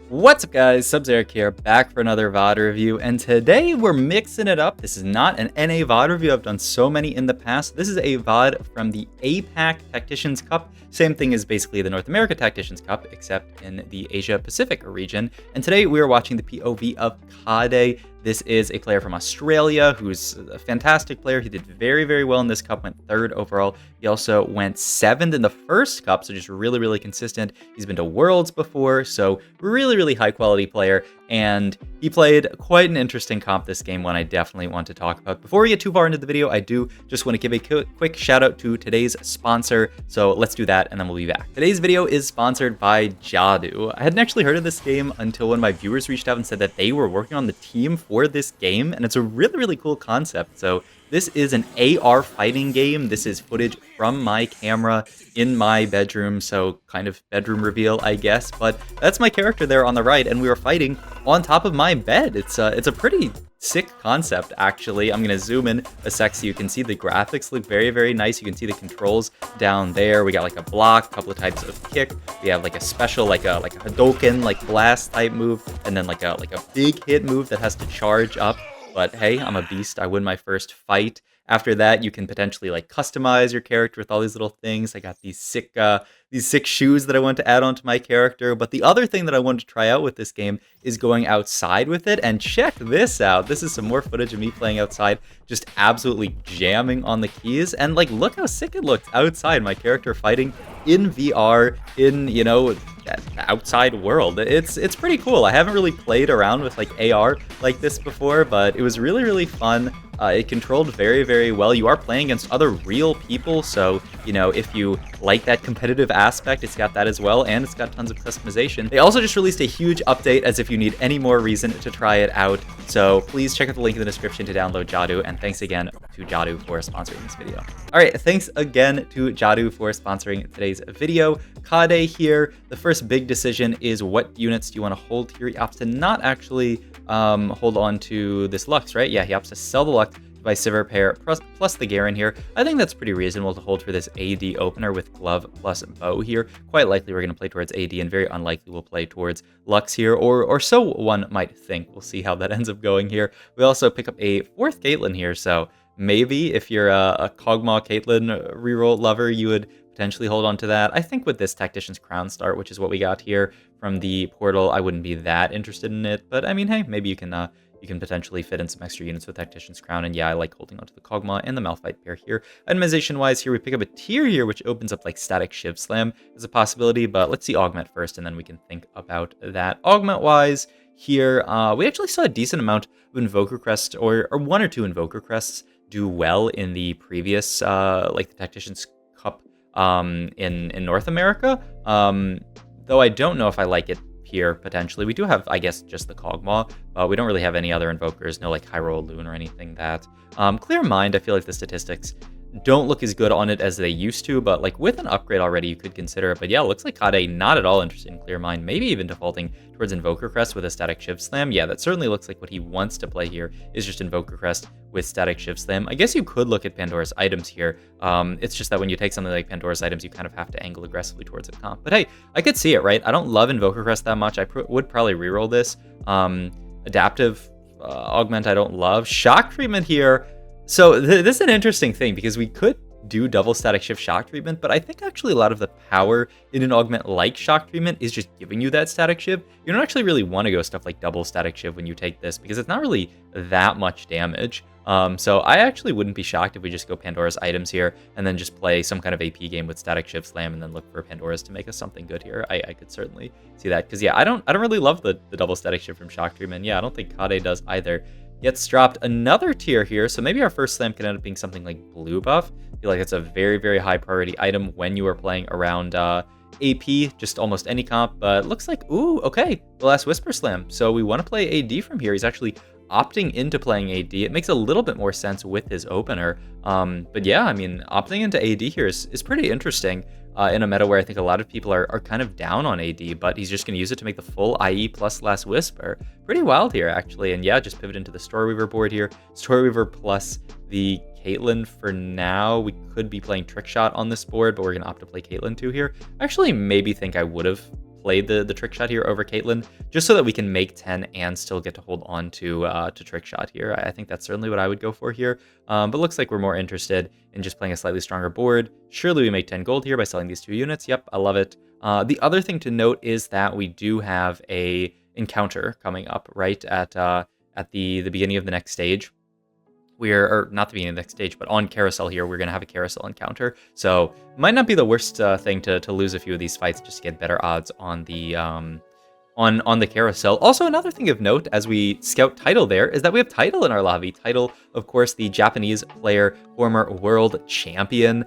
What's up guys, Sub-Zeric here, back for another VOD review, and today we're mixing it up. This is not an NA VOD review, I've done so many in the past. This is a VOD from the APAC Tacticians Cup, same thing as basically the North America Tacticians Cup, except in the Asia Pacific region. And today we are watching the POV of Kahdei. This is a player from Australia who's a fantastic player. He did very, very well in this cup, went 3rd overall. He also went 7th in the first cup, so just really, really consistent. He's been to Worlds before, so really high quality player. And he played quite an interesting comp this game, one I definitely want to talk about. Before we get too far into the video, I do just want to give a quick shout out to today's sponsor. So let's do that and then we'll be back. Today's video is sponsored by Jadu. I hadn't actually heard of this game until one of my viewers reached out and said that they were working on the team for this game, and it's a really cool concept. So this is an AR fighting game. This is footage from my camera in my bedroom, so kind of bedroom reveal, I guess. But that's my character there on the right, and we were fighting on top of my bed. It's a pretty sick concept, actually. I'm gonna zoom in a sec so you can see the graphics look very nice. You can see the controls down there. We got like a block, a couple of types of kick. We have like a special, like a Hadouken, like blast type move, and then like a big hit move that has to charge up. But hey, I'm a beast. I win my first fight. After that, you can potentially like customize your character with all these little things. I got these sick shoes that I want to add on to my character. But the other thing that I wanted to try out with this game is going outside with it. And check this out. This is some more footage of me playing outside, just absolutely jamming on the keys. And like, look how sick it looks outside. My character fighting in VR in, you know, that outside world. It's pretty cool. I haven't really played around with like AR like this before, but it was really fun. It controlled very well. You are playing against other real people, so, you know, if you like that competitive aspect, it's got that as well, and it's got tons of customization. They also just released a huge update, as if you need any more reason to try it out, so please check out the link in the description to download Jadu, and thanks again to Jadu for sponsoring this video. Alright, thanks again to Jadu for sponsoring today's video. Kahdei here. The first big decision is what units do you want to hold here. He opts to not actually hold on to this Lux, right? Yeah, he opts to sell the Lux by Sivir pair plus the Garen here. I think that's pretty reasonable to hold for this AD opener with glove plus bow here. Quite likely we're going to play towards AD, and very unlikely we'll play towards Lux here, or so one might think. We'll see how that ends up going here. We also pick up a 4th Caitlyn here, so maybe if you're a Kog'Maw Caitlyn reroll lover, you would potentially hold on to that. I think with this Tactician's Crown start, which is what we got here from the portal, I wouldn't be that interested in it. But I mean, hey, maybe you can potentially fit in some extra units with Tactician's Crown. And yeah, I like holding onto the Kog'Maw and the Malphite pair here. Itemization-wise, here we pick up a tier here, which opens up like Static Shiv Slam as a possibility. But let's see Augment first, and then we can think about that. Augment-wise, here, we actually saw a decent amount of Invoker Crest, or 1 or 2 Invoker Crests do well in the previous, like the Tactician's Cup in North America, though I don't know if I like it here potentially. We do have, I guess, just the Kog'Maw, but we don't really have any other invokers, no like high roll loon or anything that. Clear Mind, I feel like the statistics don't look as good on it as they used to, but like with an upgrade already, you could consider it. But yeah, it looks like Kahdei not at all interested in Clear Mind, maybe even defaulting towards Invoker Crest with a Static Shiv Slam. Yeah, that certainly looks like what he wants to play here is just Invoker Crest with Static Shiv Slam. I guess you could look at Pandora's items here. It's just that when you take something like Pandora's items, you kind of have to angle aggressively towards a comp. But hey, I could see it, right? I don't love Invoker Crest that much. I would probably reroll this. Adaptive Augment I don't love. Shock Treatment here. So this is an interesting thing, because we could do double Static Shiv Shock Treatment, but I think actually a lot of the power in an augment like Shock Treatment is just giving you that Static Shiv. You don't actually really want to go stuff like double Static Shiv when you take this, because it's not really that much damage. So I actually wouldn't be shocked if we just go Pandora's items here and then just play some kind of AP game with Static Shiv Slam and then look for Pandora's to make us something good here. I could certainly see that, because yeah, I don't really love the double Static Shiv from Shock Treatment. Yeah, I don't think Kahdei does either. Gets dropped another tier here, so maybe our first slam can end up being something like blue buff. I feel like it's a very high priority item when you are playing around AP, just almost any comp. But looks like, ooh, okay, the last Whisper Slam. So we want to play AD from here. He's actually opting into playing AD. It makes a little bit more sense with his opener. But yeah, I mean, opting into AD here is pretty interesting. In a meta where I think a lot of people are kind of down on AD, but he's just going to use it to make the full IE plus Last Whisper. Pretty wild here, actually. And yeah, just pivot into the Storyweaver board here. Storyweaver plus the Caitlyn for now. We could be playing Trickshot on this board, but we're going to opt to play Caitlyn too here. I actually maybe think I would have played the trick shot here over Caitlyn, just so that we can make 10 and still get to hold on to trick shot here. I think that's certainly what I would go for here. But looks like we're more interested in just playing a slightly stronger board. Surely we make 10 gold here by selling these 2 units. Yep, I love it. The other thing to note is that we do have a encounter coming up right at the beginning of the next stage. Or not the beginning of the next stage, but on carousel here, we're going to have a carousel encounter. So might not be the worst thing to lose a few of these fights just to get better odds on the on the carousel. Also, another thing of note as we scout Title there is that we have Title in our lobby. Title, of course, the Japanese player, former world champion.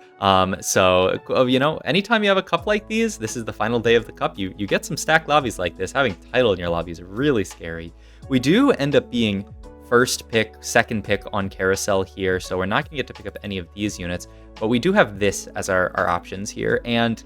So, you know, anytime you have a cup like these, this is the final day of the cup, you get some stacked lobbies like this. Having Title in your lobby is really scary. We do end up being first pick, second pick on carousel here, so we're not going to get to pick up any of these units, but we do have this as our options here. And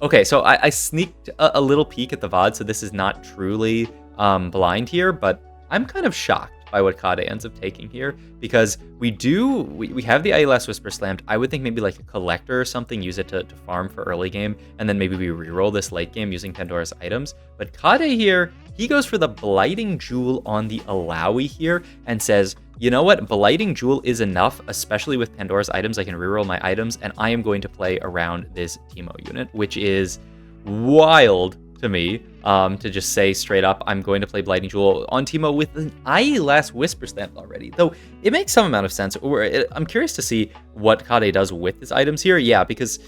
okay, so I sneaked a little peek at the VOD, so this is not truly blind here, but I'm kind of shocked by what Kahdei ends up taking here, because we have the IELS Whisper Slammed. I would think maybe like a collector or something, use it to farm for early game, and then maybe we reroll this late game using Pandora's items. But Kahdei here, he goes for the Blighting Jewel on the Alawi here and says, you know what, Blighting Jewel is enough, especially with Pandora's items. I can reroll my items, and I am going to play around this Teemo unit, which is wild to me, to just say straight up, I'm going to play Blighting Jewel on Teemo with an IELS Whisper Stamp already. Though it makes some amount of sense. I'm curious to see what Kahdei does with his items here. Yeah, because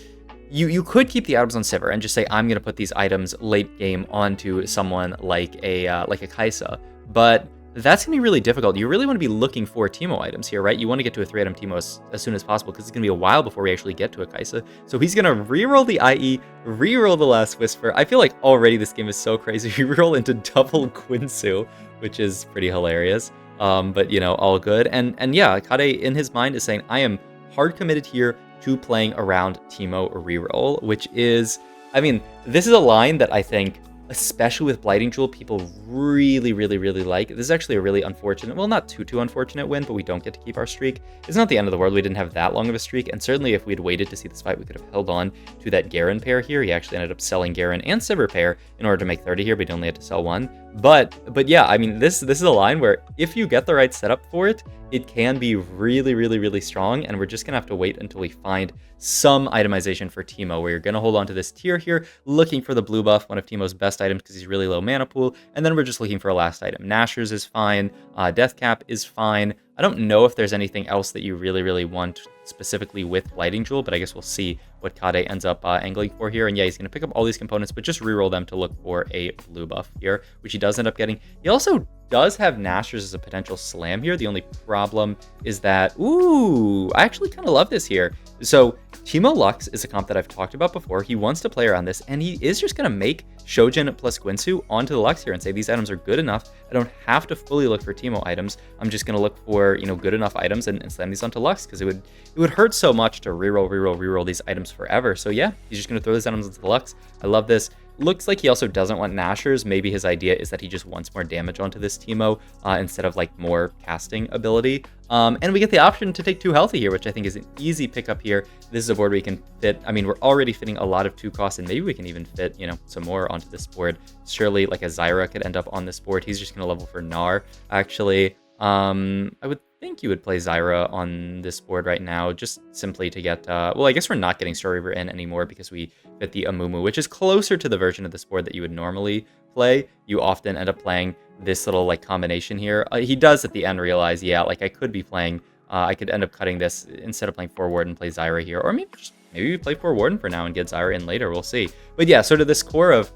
you could keep the items on Sivir and just say, I'm going to put these items late game onto someone like a Kaisa, but that's going to be really difficult. You really want to be looking for Teemo items here, right? You want to get to a 3-item Teemo as soon as possible, because it's going to be a while before we actually get to a Kaisa. So he's going to reroll the IE, reroll the Last Whisper. I feel like already this game is so crazy. We reroll into double Quinsu, which is pretty hilarious. But, you know, all good. And yeah, Kahdei in his mind is saying, I am hard committed here to playing around Teemo reroll, which is, I mean, this is a line that I think, especially with Blighting Jewel, people really like. This is actually a really unfortunate, well, not too unfortunate win, but we don't get to keep our streak. It's not the end of the world. We didn't have that long of a streak, and certainly if we'd waited to see this fight, we could have held on to that Garen pair here. He actually ended up selling Garen and Sivir pair in order to make 30 here, but he only had to sell one. But yeah, I mean, this is a line where if you get the right setup for it, it can be really strong, and we're just gonna have to wait until we find some itemization for Teemo, where you're gonna hold on to this tier here, looking for the blue buff, one of Teemo's best items because he's really low mana pool, and then we're just looking for a last item. Nashor's is fine, Death Cap is fine. I don't know if there's anything else that you really want specifically with Blighting Jewel, but I guess we'll see what Kahdei ends up angling for here. And yeah, he's going to pick up all these components, but just reroll them to look for a blue buff here, which he does end up getting. He also does have Nashor's as a potential slam here. The only problem is that, ooh, I actually kind of love this here. So Teemo Lux is a comp that I've talked about before. He wants to play around this, and he is just going to make Shojin plus Guinsoo onto the Lux here and say these items are good enough. I don't have to fully look for Teemo items. I'm just going to look for, you know, good enough items and slam these onto Lux, because it would hurt so much to reroll these items forever. So yeah, he's just going to throw these items into the Lux. I love this. Looks like he also doesn't want Nashor's. Maybe his idea is that he just wants more damage onto this Teemo instead of like more casting ability. And we get the option to take 2 healthy here, which I think is an easy pickup here. This is a board where we can fit, I mean, we're already fitting a lot of 2 costs, and maybe we can even fit, you know, some more onto this board. Surely like a Zyra could end up on this board. He's just going to level for Gnar, actually. I would think you would play Zyra on this board right now, just simply to get, well, I guess we're not getting Story Reaver in anymore because we fit the Amumu, which is closer to the version of this board that you would normally play. You often end up playing this little like combination here. He does at the end realize, yeah, like I could be playing, I could end up cutting this instead of playing 4 Warden and play Zyra here, or maybe we play 4 Warden for now and get Zyra in later, we'll see. But yeah, sort of this core of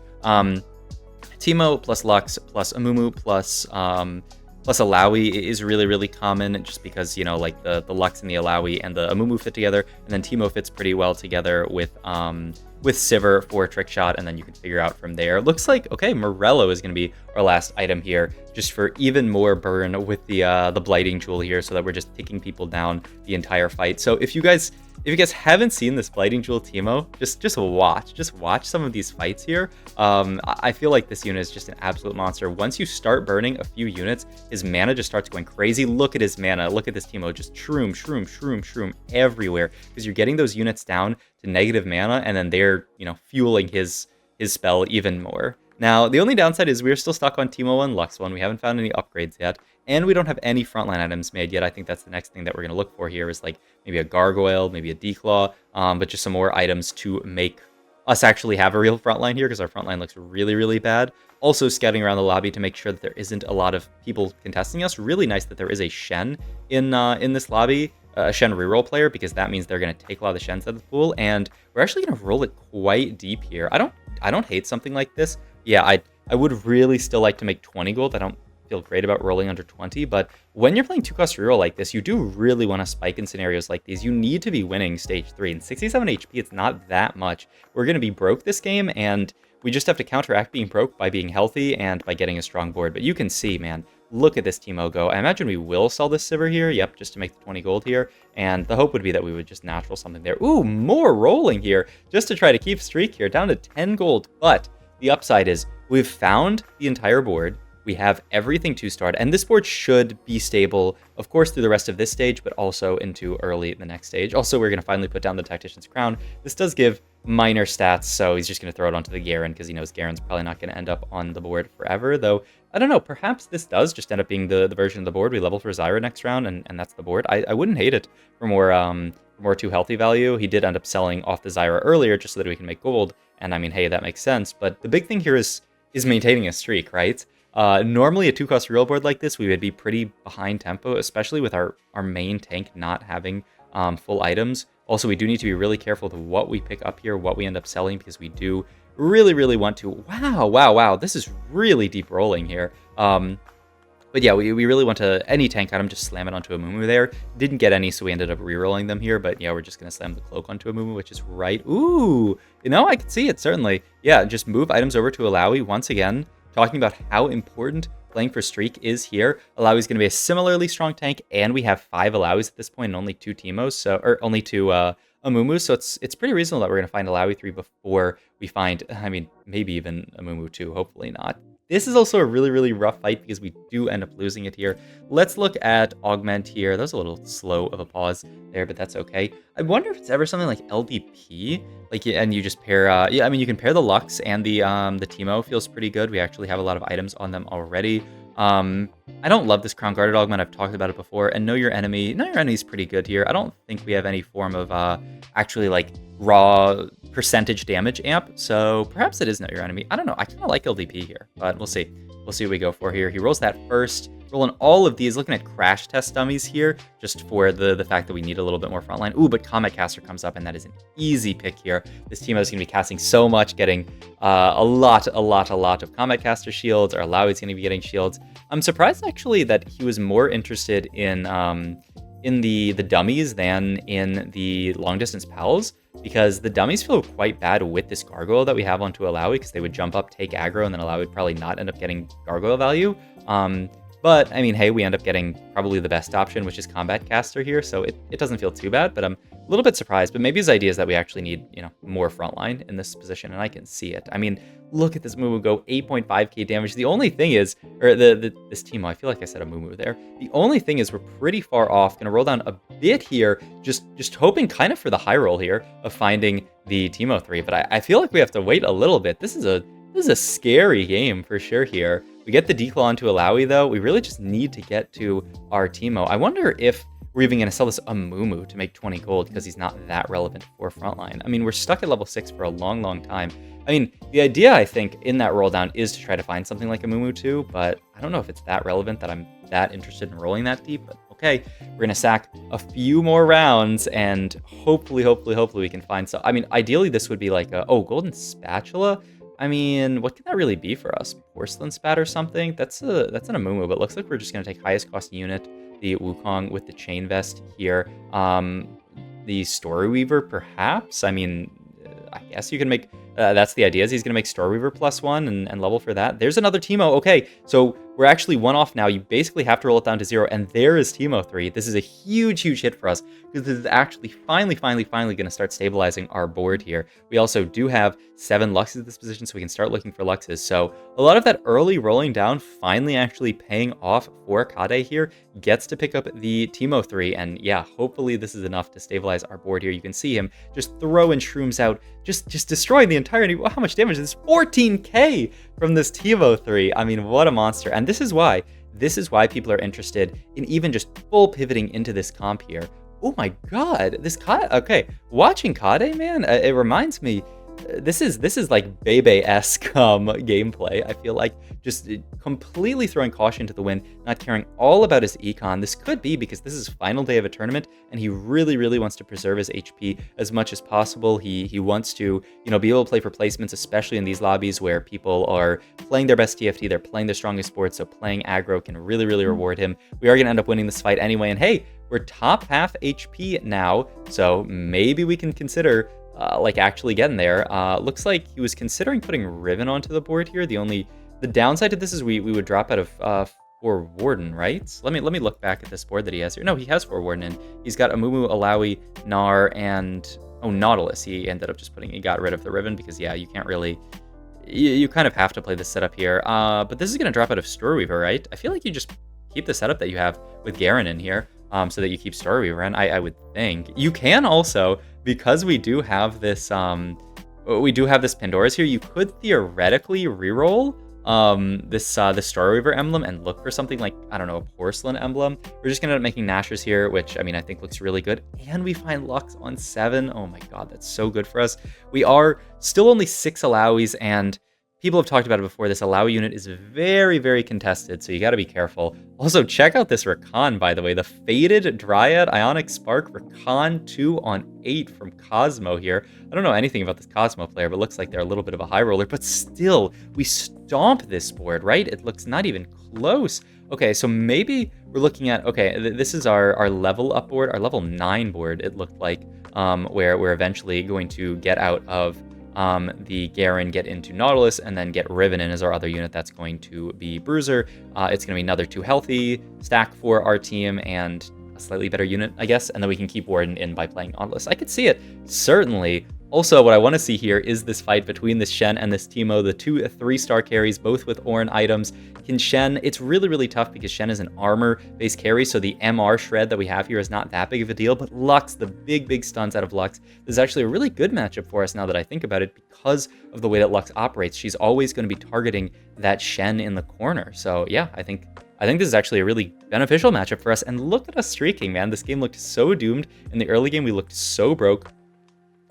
Teemo plus Lux plus Amumu plus Alawi is really common, just because, you know, like the Lux and the Alawi and the Amumu fit together, and then Teemo fits pretty well together with Sivir for a trick shot, and then you can figure out from there. Looks like, okay, Morello is going to be our last item here, just for even more burn with the Blighting Jewel here, so that we're just taking people down the entire fight. So if you guys haven't seen this Blighting Jewel Teemo, just watch some of these fights here. I feel like this unit is just an absolute monster. Once you start burning a few units, his mana just starts going crazy. Look at his mana. Look at this Teemo, just shroom everywhere, because you're getting those units down to negative mana, and then they're, you know, fueling his spell even more. Now, the only downside is we're still stuck on Teemo 1, Lux 1. We haven't found any upgrades yet, and we don't have any frontline items made yet. I think that's the next thing that we're going to look for here is like maybe a Gargoyle, maybe a Declaw, but just some more items to make us actually have a real frontline here because our frontline looks really, really bad. Also scouting around the lobby to make sure that there isn't a lot of people contesting us. Really nice that there is a Shen in this lobby, a Shen reroll player, because that means they're going to take a lot of the Shens out of the pool, and we're actually going to roll it quite deep here. I don't hate something like this. Yeah, I would really still like to make 20 gold. I don't feel great about rolling under 20, but when you're playing 2-cost reroll like this, you do really want to spike in scenarios like these. You need to be winning stage 3, and 67 HP, it's not that much. We're going to be broke this game, and we just have to counteract being broke by being healthy and by getting a strong board. But you can see, man, look at this Teemo go. I imagine we will sell this Sivir here, yep, just to make the 20 gold here, and the hope would be that we would just natural something there. Ooh, more rolling here, just to try to keep streak here, down to 10 gold, but the upside is we've found the entire board. We have everything 2-starred, and this board should be stable, of course, through the rest of this stage, but also into early in the next stage. Also, we're going to finally put down the Tactician's Crown. This does give minor stats, so he's just going to throw it onto the Garen because he knows Garen's probably not going to end up on the board forever, though, I don't know, perhaps this does just end up being the version of the board. We level for Zyra next round, and that's the board. I wouldn't hate it for more 2 healthy value. He did end up selling off the Zyra earlier just so that we can make gold, and I mean, hey, that makes sense, but the big thing here is maintaining a streak, right? Normally a 2-cost reroll board like this, we would be pretty behind tempo, especially with our main tank not having full items. Also, we do need to be really careful with what we pick up here, what we end up selling, because we do really, really want to... Wow, this is really deep rolling here. But yeah, we really want to, any tank item, just slam it onto a Mumu there. Didn't get any, so we ended up rerolling them here, but yeah, we're just going to slam the cloak onto a Mumu, which is right. Ooh, you know, I can see it, certainly. Yeah, just move items over to Alawi once again. Talking about how important playing for streak is here. Alawi's going to be a similarly strong tank, and we have 5 Alawis at this point and only 2 Teemos, so, or only 2 Amumu, so it's pretty reasonable that we're going to find Alawi 3 before we find, I mean, maybe even Amumu 2, hopefully not. This is also a really, really rough fight because we do end up losing it here. Let's look at Augment here. That was a little slow of a pause there, but that's okay. I wonder if it's ever something like LDP, like, and you just pair, yeah, I mean, you can pair the Lux and the Teemo. Feels pretty good. We actually have a lot of items on them already. I don't love this Crown Guarded Augment. I've talked about it before. And Know Your Enemy. Know Your Enemy is pretty good here. I don't think we have any form of actually like raw percentage damage amp, so perhaps it is Know Your Enemy. I don't know. I kind of like LDP here, but we'll see. We'll see what we go for here. He rolls that first. Rolling all of these, looking at crash test dummies here, just for the fact that we need a little bit more frontline. Ooh, but Comet Caster comes up, and that is an easy pick here. This team is going to be casting so much, getting a lot of Comet Caster shields. Our Alawi's going to be getting shields. I'm surprised, actually, that he was more interested in the dummies than in the long-distance pals, because the dummies feel quite bad with this Gargoyle that we have onto Alawi, because they would jump up, take aggro, and then Alawi would probably not end up getting Gargoyle value. But, I mean, hey, we end up getting probably the best option, which is Combat Caster here, so it doesn't feel too bad, but I'm a little bit surprised. But maybe his idea is that we actually need, you know, more frontline in this position, and I can see it. I mean, look at this Mumu go, 8.5k damage. The only thing is, or this Teemo, I feel like I said a Mumu there. The only thing is we're pretty far off. Gonna roll down a bit here, just hoping kind of for the high roll here of finding the Teemo 3, but I feel like we have to wait a little bit. This is a scary game for sure here. We get the Declaw onto Alawi, though. We really just need to get to our Teemo. I wonder if we're even going to sell this Amumu to make 20 gold, because he's not that relevant for frontline. I mean, we're stuck at level 6 for a long time. I mean, the idea, I think, in that roll down is to try to find something like Amumu too, but I don't know if it's that relevant that I'm that interested in rolling that deep, but okay. We're going to sack a few more rounds, and hopefully we can find some. I mean, ideally, this would be like a, Golden Spatula. I mean, what can that really be for us? Porcelain Spat or something? That's an Amumu, but it looks like we're just going to take highest cost unit, the Wukong with the Chain Vest here. The Story Weaver, perhaps? I mean, I guess you can make... that's the idea, is he's going to make Story Weaver +1 and level for that. There's another Teemo. Okay, so we're actually one off now. You basically have to roll it down to 0, and there is Teemo 3. This is a huge hit for us, because this is actually finally going to start stabilizing our board here. We also do have 7 Luxes at this position, so we can start looking for Luxes. So a lot of that early rolling down finally actually paying off for Kahdei here. Gets to pick up the Teemo 3, and yeah, hopefully this is enough to stabilize our board here. You can see him just throwing shrooms out, just destroying the entirety. How much damage is this? 14k! from this Teemo 3. I mean, what a monster. And this is why people are interested in even just full pivoting into this comp here. Oh my god, this Kahdei, okay, watching Kahdei, man, it reminds me, this is like Bebe-esque gameplay. I feel like just completely throwing caution to the wind, not caring all about his econ. This could be because this is final day of a tournament, and he really wants to preserve his HP as much as possible. He wants to, you know, be able to play for placements, especially in these lobbies where people are playing their best TFT, they're playing their strongest board, so playing aggro can really reward him. We are going to end up winning this fight anyway, and hey, we're top half HP now, so maybe we can consider like actually getting there. Looks like he was considering putting Riven onto the board here. The downside to this is we would drop out of 4 Warden, right? Let me look back at this board that he has here. No, he has 4 Warden, and he's got Amumu, Alawi, Gnar, and Nautilus. He ended up just he got rid of the Riven because yeah, you can't really, you kind of have to play this setup here. But this is gonna drop out of Storeweaver, right? I feel like you just keep the setup that you have with Garen in here. So that you keep Storeweaver in, I would think. You can also, because we do have this Pandora's here, you could theoretically reroll this Storeweaver emblem and look for something like, I don't know, a Porcelain emblem. We're just gonna end up making Nashers here, which I mean I think looks really good. And we find Lux on 7. Oh my god, that's so good for us. We are still only 6 Alawis, and people have talked about it before. This Alawi unit is very contested, so you got to be careful. Also, check out this Rakan, by the way. The Faded Dryad Ionic Spark Rakan 2 on 8 from Cosmo here. I don't know anything about this Cosmo player, but looks like they're a little bit of a high roller. But still, we stomp this board, right? It looks not even close. Okay, so maybe we're looking at, okay, this is our level up board, our level 9 board, it looked like, where we're eventually going to get out of the Garen, get into Nautilus, and then get Riven in as our other unit. That's going to be Bruiser. It's going to be another 2 healthy stack for our team and a slightly better unit, I guess, and then we can keep Warden in by playing Nautilus. I could see it, certainly. Also, what I want to see here is this fight between this Shen and this Teemo, the 2 3-star carries, both with Ornn items. Can Shen, it's really tough because Shen is an armor-based carry, so the MR shred that we have here is not that big of a deal, but Lux, the big stuns out of Lux, this is actually a really good matchup for us now that I think about it because of the way that Lux operates. She's always going to be targeting that Shen in the corner. So yeah, I think this is actually a really beneficial matchup for us, and look at us streaking, man. This game looked so doomed. In the early game, we looked so broke.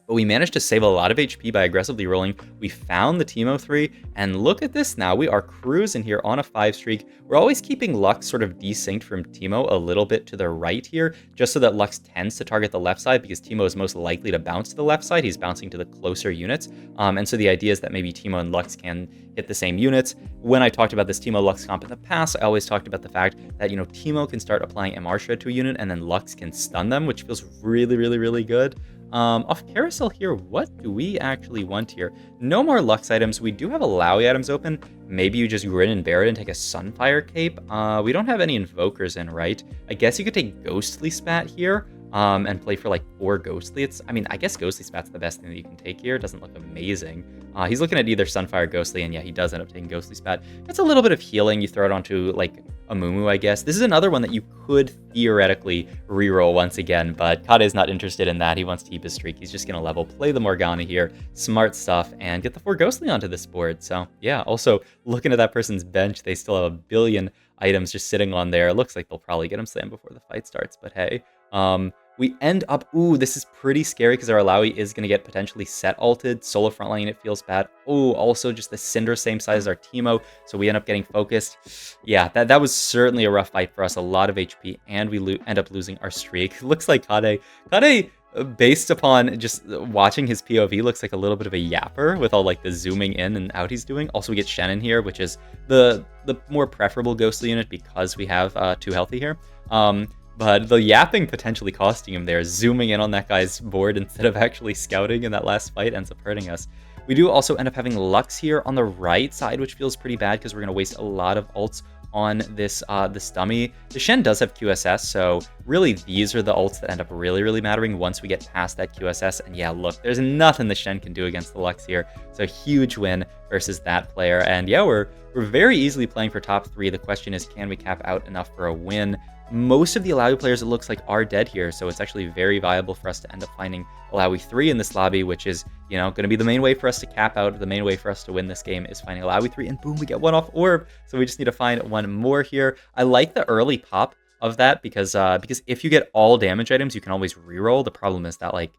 But we managed to save a lot of HP by aggressively rolling. We found the Teemo 3, and look at this now. We are cruising here on a 5 streak. We're always keeping Lux sort of desynced from Teemo a little bit to the right here, just so that Lux tends to target the left side, because Teemo is most likely to bounce to the left side. He's bouncing to the closer units. And so the idea is that maybe Teemo and Lux can hit the same units. When I talked about this Teemo Lux comp in the past, I always talked about the fact that, you know, Teemo can start applying MR shred to a unit, and then Lux can stun them, which feels really good. Off carousel here, what do we actually want here? No more Lux items. We do have Alawi items open. Maybe you just grin and bear it and take a Sunfire Cape. We don't have any Invokers in, right? I guess you could take Ghostly Spat here, and play for like 4 Ghostly. I guess Ghostly Spat's the best thing that you can take here. It doesn't look amazing. He's looking at either Sunfire or Ghostly, and yeah, he does end up taking Ghostly Spat. It's a little bit of healing. You throw it onto like Amumu, I guess. This is another one that you could theoretically reroll once again, but Kahdei's not interested in that. He wants to keep his streak. He's just going to level, play the Morgana here, smart stuff, and get the 4 Ghostly onto this board. So yeah, also looking at that person's bench, they still have a billion items just sitting on there. It looks like they'll probably get him slammed before the fight starts, but hey. We end up, ooh, this is pretty scary because our Alawi is going to get potentially set ulted. Solo frontline, it feels bad. Oh, also just the Cinder same size as our Teemo, so we end up getting focused. Yeah, that was certainly a rough fight for us. A lot of HP, and we end up losing our streak. Looks like Kahdei, based upon just watching his POV, looks like a little bit of a yapper with all like the zooming in and out he's doing. Also, we get Shen in here, which is the more preferable Ghostly unit because we have 2 healthy here. But the yapping potentially costing him there, zooming in on that guy's board instead of actually scouting in that last fight ends up hurting us. We do also end up having Lux here on the right side, which feels pretty bad because we're going to waste a lot of ults on this dummy. The Shen does have QSS, so really these are the ults that end up really mattering once we get past that QSS. And yeah, look, there's nothing the Shen can do against the Lux here. So huge win versus that player. And yeah, we're very easily playing for top 3. The question is, can we cap out enough for a win? Most of the Alawi players, it looks like, are dead here, so it's actually very viable for us to end up finding Alawi 3 in this lobby, which is, you know, going to be the main way for us to cap out. The main way for us to win this game is finding Alawi 3, and boom, we get 1 off orb. So we just need to find 1 more here. I like the early pop of that because if you get all damage items, you can always reroll. The problem is that, like,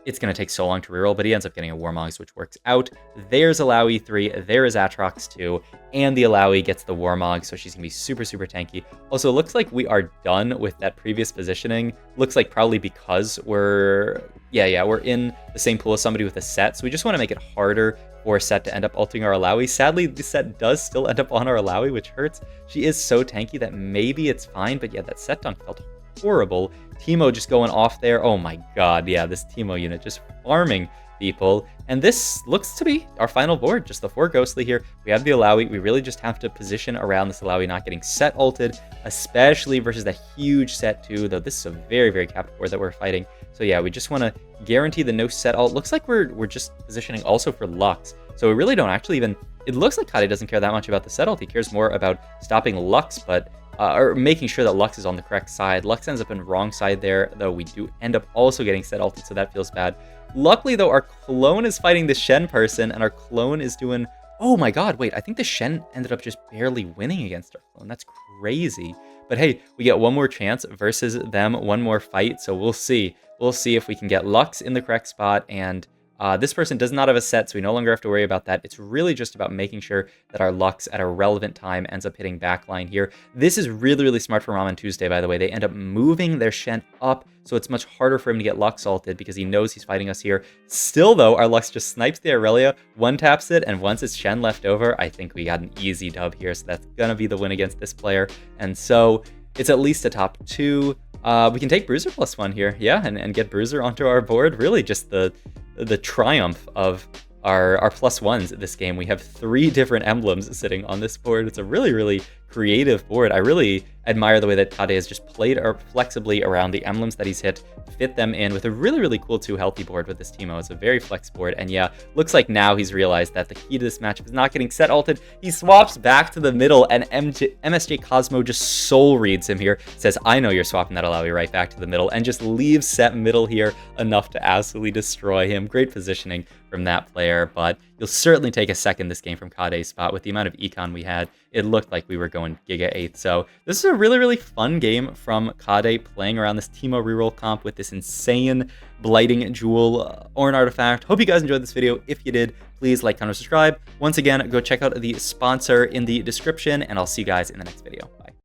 it's going to take so long to reroll, but he ends up getting a Warmogs, which works out. There's Alawi 3, there is Atrox 2, and the Alawi gets the Warmog, so she's going to be super tanky. Also, it looks like we are done with that previous positioning. Looks like probably because we're in the same pool as somebody with a set, so we just want to make it harder for Set to end up ulting our Alawi. Sadly, the Set does still end up on our Alawi, which hurts. She is so tanky that maybe it's fine, but yeah, that Set dunk felt horrible. Teemo just going off there. Oh my god, yeah, this Teemo unit just farming people. And this looks to be our final board, just the 4 Ghostly here. We have the Alawi. We really just have to position around this Alawi not getting Set ulted, especially versus that huge Set 2, though this is a very capped board that we're fighting. So yeah, we just want to guarantee the no Set ult. Looks like we're just positioning also for Lux. So we really don't actually even... It looks like Kahdei doesn't care that much about the Set ult. He cares more about stopping Lux, but... or making sure that Lux is on the correct side. Lux ends up in the wrong side there, though we do end up also getting Set ulted, so that feels bad. Luckily, though, our clone is fighting the Shen person, and our clone is doing... Oh my god, wait, I think the Shen ended up just barely winning against our clone. That's crazy. But hey, we get 1 more chance versus them, 1 more fight, so we'll see. We'll see if we can get Lux in the correct spot, and... this person does not have a set, so we no longer have to worry about that. It's really just about making sure that our Lux at a relevant time ends up hitting backline here. This is really smart for Ramen Tuesday, by the way. They end up moving their Shen up, so it's much harder for him to get Lux ulted because he knows he's fighting us here. Still, though, our Lux just snipes the Aurelia, 1-taps it, and once it's Shen left over, I think we got an easy dub here, so that's gonna be the win against this player. And so it's at least a top 2. We can take Bruiser +1 here, yeah, and get Bruiser onto our board. Really just the triumph of our +1s this game. We have 3 different emblems sitting on this board. It's a really creative board. I really admire the way that Kahdei has just played flexibly around the emblems that he's hit, fit them in with a really cool 2 healthy board with this Teemo. It's a very flex board, and yeah, looks like now he's realized that the key to this matchup is not getting Set ulted. He swaps back to the middle, and MSJ Cosmo just soul reads him here, says, I know you're swapping that Alawi right back to the middle, and just leaves Set middle here enough to absolutely destroy him. Great positioning from that player, but you'll certainly take a second this game from Kahdei's spot. With the amount of econ we had, it looked like we were going Giga 8. So this is a really fun game from Kahdei, playing around this Teemo reroll comp with this insane Blighting Jewel Ornn artifact. Hope you guys enjoyed this video. If you did, please like, comment, subscribe. Once again, go check out the sponsor in the description, and I'll see you guys in the next video. Bye.